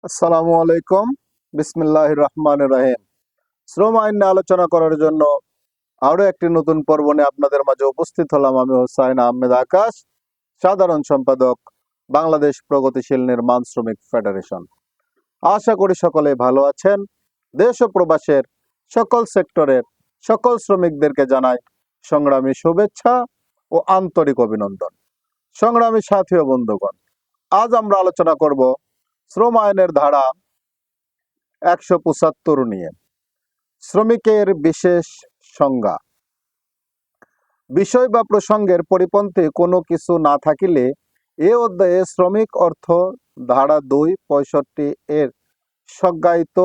আসসালামু আলাইকুম। বিসমিল্লাহির রহমানির রহিম। শ্রম আইন নিয়ে আলোচনা করার জন্য আরো একটি নতুন পর্ব নিয়ে আপনাদের মাঝে উপস্থিত হলাম। আমি হোসাইন আহমেদ আকাশ, সাধারণ সম্পাদক, বাংলাদেশ প্রগতিশীল নির্মাণ শ্রমিক ফেডারেশন। আশা করি সকলে ভালো আছেন। দেশ ও প্রবাসের সকল সেক্টরের সকল শ্রমিকদেরকে জানাই সংগ্রামী শুভেচ্ছা ও আন্তরিক অভিনন্দন। সংগ্রামী সাথী ও বন্ধুগণ, আজ আমরা আলোচনা করব শ্রম আইনের ধারা 175 নিয়ে। শ্রমিকের বিশেষ সংজ্ঞা। বিষয় বা প্রসঙ্গের পরিপন্থী কোনো কিছু না থাকিলে এ অধ্যায়ে শ্রমিক অর্থ ধারা 265 এর সংজ্ঞায়িত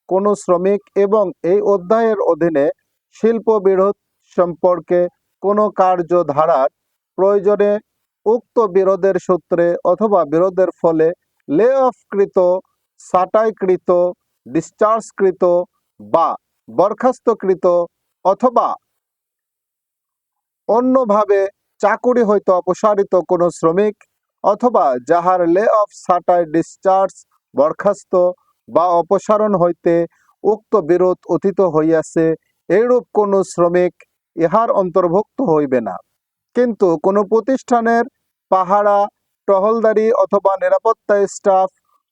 কোন শ্রমিক এবং এই অধ্যায়ের অধীনে শিল্প বিরোধ সম্পর্কে কোনো কার্যধারার প্রয়োজনে উক্ত বিরোধের সূত্রে অথবা বিরোধের ফলে লে অফকৃত, ছাঁটাইকৃত, ডিসচার্জকৃত বা বরখাস্তকৃত অথবা অন্যভাবে চাকুরি হইতে অপসারিত কোনো শ্রমিক অথবা যাহার লে অফ, ছাঁটাই, ডিসচার্জ, বরখাস্ত বা অপসারণ হইতে উক্ত বিরোধ অতীত হইয়াছে, এইরূপ কোনো শ্রমিক ইহার অন্তর্ভুক্ত হইবে না। কিন্তু কোনো প্রতিষ্ঠানের পাহারা, টহলদারি অথবা নিরাপত্তা স্টাফ,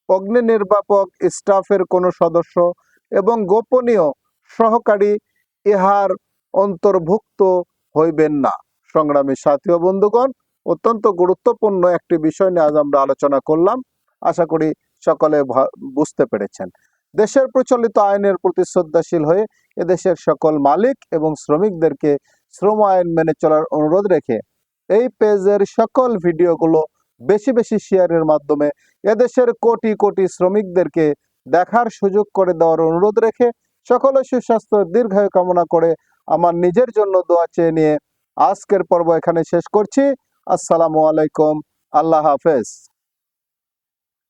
অগ্নি নির্বাপক স্টাফের কোনো সদস্য এবং গোপনীয় সহকারী ইহার অন্তর্ভুক্ত হইবেন না। সংগ্রামী সাথী ও বন্ধুগণ, অত্যন্ত গুরুত্বপূর্ণ একটি বিষয় নিয়ে আজ আমরা আলোচনা করলাম। আশা করি সকলে বুঝতে পেরেছেন। দেশের প্রচলিত আইনের প্রতি শ্রদ্ধাশীল হয়ে এদেশের সকল মালিক এবং শ্রমিকদেরকে শ্রম আইন মেনে চলার অনুরোধ রেখে এই পেজের সকল ভিডিওগুলো বেশি বেশি শেয়ারের মাধ্যমে এদেশের কোটি কোটি শ্রমিকদেরকে দেখার সুযোগ করে দেওয়ার অনুরোধ রেখে সকলের সুস্বাস্থ্য দীর্ঘায়ু কামনা করে আমার নিজের জন্য দোয়া চেয়ে নিয়ে আজকের পর্ব এখানে শেষ করছি। আসসালামু আলাইকুম। আল্লাহ হাফেজ।